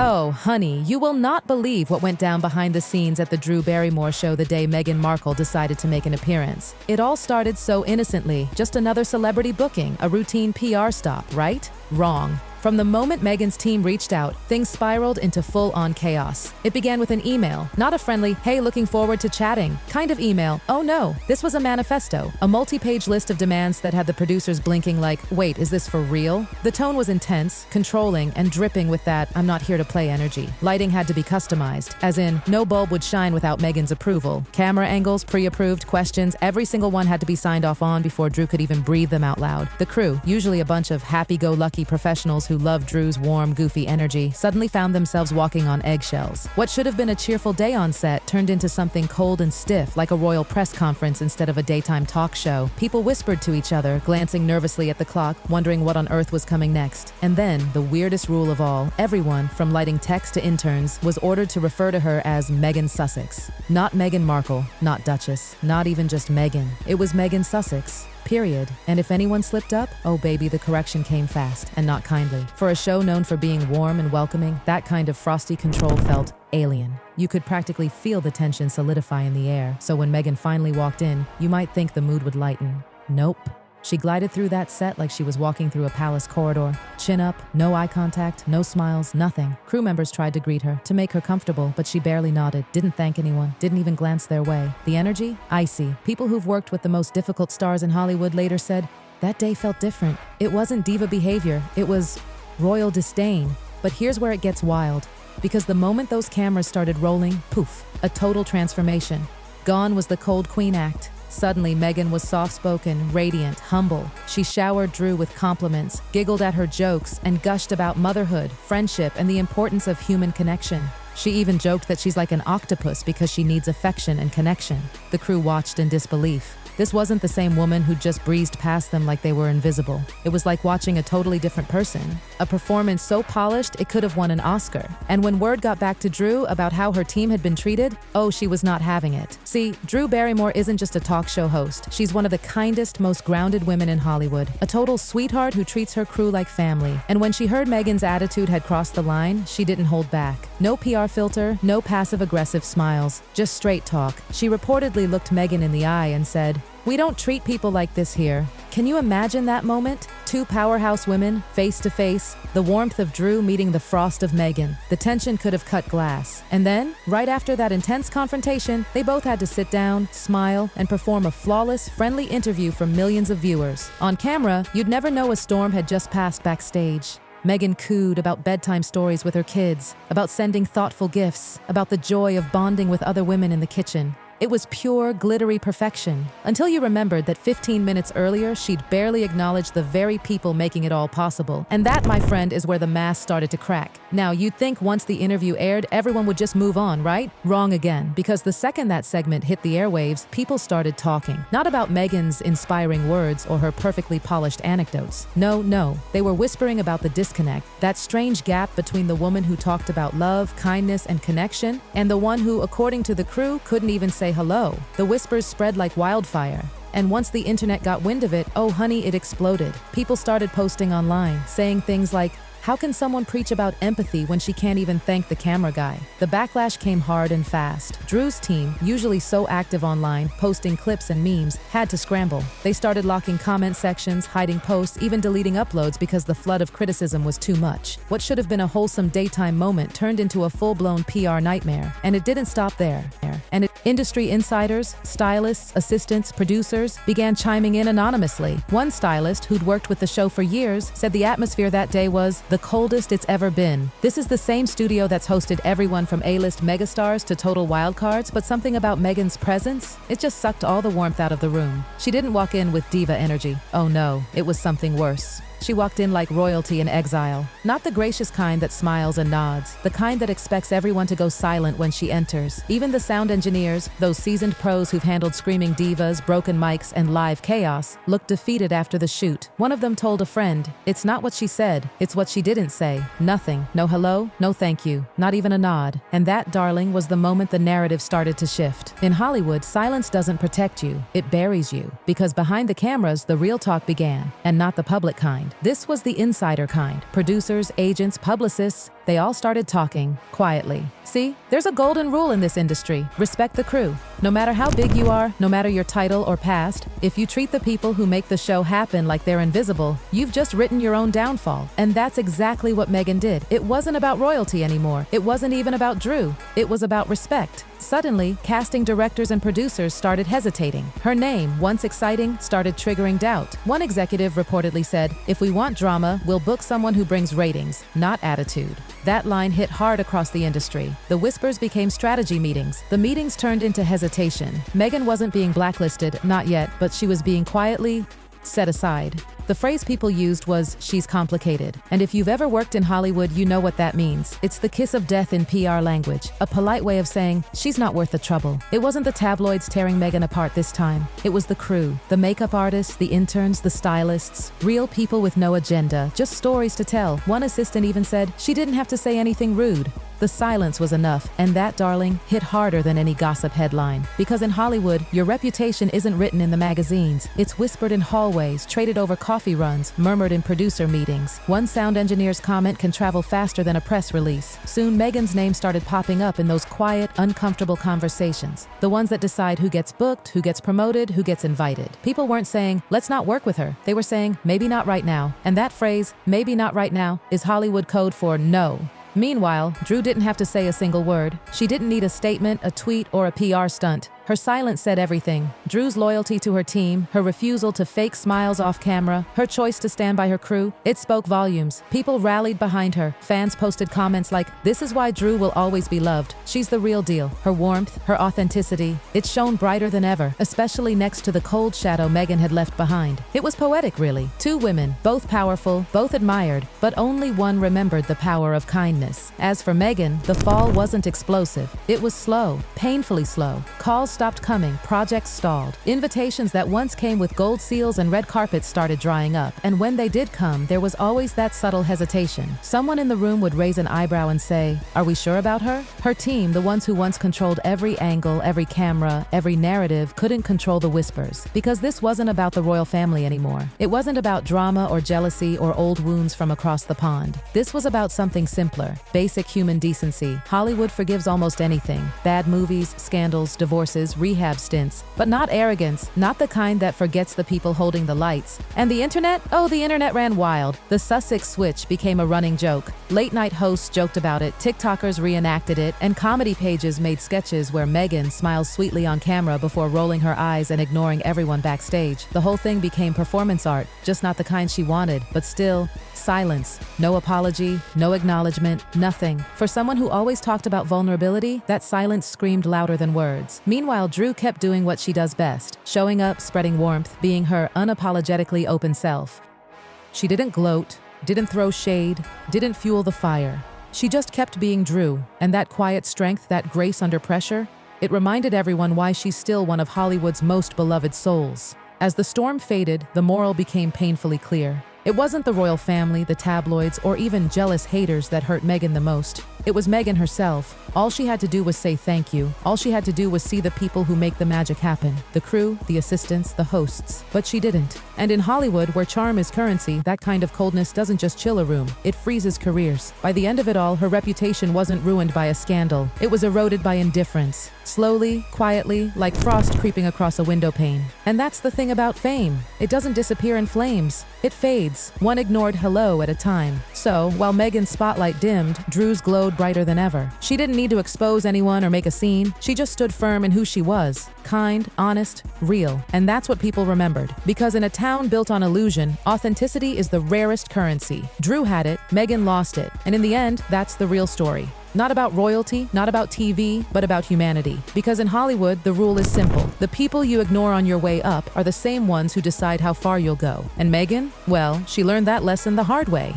Oh, honey, you will not believe what went down behind the scenes at the Drew Barrymore show the day Meghan Markle decided to make an appearance. It all started so innocently, just another celebrity booking, a routine PR stop, right? Wrong. From the moment Meghan's team reached out, things spiraled into full-on chaos. It began with an email, not a friendly, hey, looking forward to chatting kind of email. Oh no, this was a manifesto, a multi-page list of demands that had the producers blinking like, wait, is this for real? The tone was intense, controlling, and dripping with that I'm not here to play energy. Lighting had to be customized, as in, no bulb would shine without Meghan's approval. Camera angles, pre-approved, questions, every single one had to be signed off on before Drew could even breathe them out loud. The crew, usually a bunch of happy-go-lucky professionals who loved Drew's warm, goofy energy, suddenly found themselves walking on eggshells. What should have been a cheerful day on set turned into something cold and stiff, like a royal press conference instead of a daytime talk show. People whispered to each other, glancing nervously at the clock, wondering what on earth was coming next. And then, the weirdest rule of all, everyone, from lighting techs to interns, was ordered to refer to her as Meghan Sussex. Not Meghan Markle, not Duchess, not even just Meghan. It was Meghan Sussex. Period. And if anyone slipped up, oh baby, the correction came fast, and not kindly. For a show known for being warm and welcoming, that kind of frosty control felt alien. You could practically feel the tension solidify in the air, so when Meghan finally walked in, you might think the mood would lighten. Nope. She glided through that set like she was walking through a palace corridor. Chin up, no eye contact, no smiles, nothing. Crew members tried to greet her, to make her comfortable, but she barely nodded, didn't thank anyone, didn't even glance their way. The energy? Icy. People who've worked with the most difficult stars in Hollywood later said, that day felt different. It wasn't diva behavior, it was royal disdain. But here's where it gets wild. Because the moment those cameras started rolling, poof, a total transformation. Gone was the cold queen act. Suddenly, Meghan was soft-spoken, radiant, humble. She showered Drew with compliments, giggled at her jokes, and gushed about motherhood, friendship, and the importance of human connection. She even joked that she's like an octopus because she needs affection and connection. The crew watched in disbelief. This wasn't the same woman who just breezed past them like they were invisible. It was like watching a totally different person. A performance so polished it could have won an Oscar. And when word got back to Drew about how her team had been treated, oh, she was not having it. See, Drew Barrymore isn't just a talk show host. She's one of the kindest, most grounded women in Hollywood. A total sweetheart who treats her crew like family. And when she heard Meghan's attitude had crossed the line, she didn't hold back. No PR filter, no passive-aggressive smiles, just straight talk. She reportedly looked Meghan in the eye and said, "We don't treat people like this here." Can you imagine that moment? Two powerhouse women, face to face, the warmth of Drew meeting the frost of Meghan. The tension could have cut glass. And then, right after that intense confrontation, they both had to sit down, smile, and perform a flawless, friendly interview for millions of viewers. On camera, you'd never know a storm had just passed backstage. Meghan cooed about bedtime stories with her kids, about sending thoughtful gifts, about the joy of bonding with other women in the kitchen. It was pure, glittery perfection, until you remembered that 15 minutes earlier, she'd barely acknowledged the very people making it all possible. And that, my friend, is where the mask started to crack. Now, you'd think once the interview aired, everyone would just move on, right? Wrong again, because the second that segment hit the airwaves, people started talking. Not about Meghan's inspiring words or her perfectly polished anecdotes. No, they were whispering about the disconnect, that strange gap between the woman who talked about love, kindness, and connection, and the one who, according to the crew, couldn't even say hello. The whispers spread like wildfire. And once the internet got wind of it, oh honey, it exploded. People started posting online, saying things like, how can someone preach about empathy when she can't even thank the camera guy? The backlash came hard and fast. Drew's team, usually so active online, posting clips and memes, had to scramble. They started locking comment sections, hiding posts, even deleting uploads because the flood of criticism was too much. What should have been a wholesome daytime moment turned into a full-blown PR nightmare. And it didn't stop there. Industry insiders, stylists, assistants, producers began chiming in anonymously. One stylist, who'd worked with the show for years, said the atmosphere that day was the coldest it's ever been. This is the same studio that's hosted everyone from A-list megastars to total wildcards, but something about Meghan's presence? It just sucked all the warmth out of the room. She didn't walk in with diva energy. Oh no, it was something worse. She walked in like royalty in exile. Not the gracious kind that smiles and nods, the kind that expects everyone to go silent when she enters. Even the sound engineers, those seasoned pros who've handled screaming divas, broken mics, and live chaos, looked defeated after the shoot. One of them told a friend, "It's not what she said, it's what she didn't say. Nothing. No hello, no thank you, not even a nod." And that, darling, was the moment the narrative started to shift. In Hollywood, silence doesn't protect you, it buries you. Because behind the cameras, the real talk began, and not the public kind. behind. This was the insider kind. Producers, agents, publicists, they all started talking quietly. See, there's a golden rule in this industry. Respect the crew. No matter how big you are, no matter your title or past, if you treat the people who make the show happen like they're invisible, you've just written your own downfall. And that's exactly what Meghan did. It wasn't about royalty anymore. It wasn't even about Drew. It was about respect. Suddenly, casting directors and producers started hesitating. Her name, once exciting, started triggering doubt. One executive reportedly said, "If we want drama, we'll book someone who brings ratings, not attitude." That line hit hard across the industry. The whispers became strategy meetings. The meetings turned into hesitation. Meghan wasn't being blacklisted, not yet, but she was being quietly set aside. The phrase people used was, "she's complicated." And if you've ever worked in Hollywood, you know what that means. It's the kiss of death in PR language, a polite way of saying, she's not worth the trouble. It wasn't the tabloids tearing Meghan apart this time. It was the crew, the makeup artists, the interns, the stylists, real people with no agenda, just stories to tell. One assistant even said she didn't have to say anything rude. The silence was enough, and that, darling, hit harder than any gossip headline. Because in Hollywood, your reputation isn't written in the magazines. It's whispered in hallways, traded over coffee runs, murmured in producer meetings. One sound engineer's comment can travel faster than a press release. Soon, Meghan's name started popping up in those quiet, uncomfortable conversations. The ones that decide who gets booked, who gets promoted, who gets invited. People weren't saying, "Let's not work with her." They were saying, "Maybe not right now." And that phrase, "maybe not right now," is Hollywood code for no. Meanwhile, Drew didn't have to say a single word. She didn't need a statement, a tweet, or a PR stunt. Her silence said everything. Drew's loyalty to her team, her refusal to fake smiles off camera, her choice to stand by her crew, it spoke volumes. People rallied behind her. Fans posted comments like, "This is why Drew will always be loved. She's the real deal." Her warmth, her authenticity, it shone brighter than ever, especially next to the cold shadow Meghan had left behind. It was poetic, really. Two women, both powerful, both admired, but only one remembered the power of kindness. As for Meghan, the fall wasn't explosive. It was slow, painfully slow. Calls stopped coming, projects stalled. Invitations that once came with gold seals and red carpets started drying up. And when they did come, there was always that subtle hesitation. Someone in the room would raise an eyebrow and say, "Are we sure about her?" Her team, the ones who once controlled every angle, every camera, every narrative, couldn't control the whispers. Because this wasn't about the royal family anymore. It wasn't about drama or jealousy or old wounds from across the pond. This was about something simpler, basic human decency. Hollywood forgives almost anything. Bad movies, scandals, divorces, rehab stints, but not arrogance, not the kind that forgets the people holding the lights. And the internet? Oh, the internet ran wild. The Sussex switch became a running joke. Late night hosts joked about it, TikTokers reenacted it, and comedy pages made sketches where Meghan smiles sweetly on camera before rolling her eyes and ignoring everyone backstage. The whole thing became performance art, just not the kind she wanted, but still, silence. No apology, no acknowledgement, nothing. For someone who always talked about vulnerability, that silence screamed louder than words. Meanwhile, Drew kept doing what she does best, showing up, spreading warmth, being her unapologetically open self. She didn't gloat, didn't throw shade, didn't fuel the fire. She just kept being Drew, and that quiet strength, that grace under pressure, it reminded everyone why she's still one of Hollywood's most beloved souls. As the storm faded, the moral became painfully clear. It wasn't the royal family, the tabloids, or even jealous haters that hurt Meghan the most. It was Meghan herself. All she had to do was say thank you. All she had to do was see the people who make the magic happen. The crew, the assistants, the hosts. But she didn't. And in Hollywood, where charm is currency, that kind of coldness doesn't just chill a room. It freezes careers. By the end of it all, her reputation wasn't ruined by a scandal. It was eroded by indifference. Slowly, quietly, like frost creeping across a window pane. And that's the thing about fame. It doesn't disappear in flames. It fades, one ignored hello at a time. So, while Meghan's spotlight dimmed, Drew's glowed brighter than ever. She didn't need to expose anyone or make a scene. She just stood firm in who she was. Kind, honest, real. And that's what people remembered. Because in a town built on illusion, authenticity is the rarest currency. Drew had it, Meghan lost it. And in the end, that's the real story. Not about royalty, not about TV, but about humanity. Because in Hollywood, the rule is simple. The people you ignore on your way up are the same ones who decide how far you'll go. And Meghan? Well, she learned that lesson the hard way.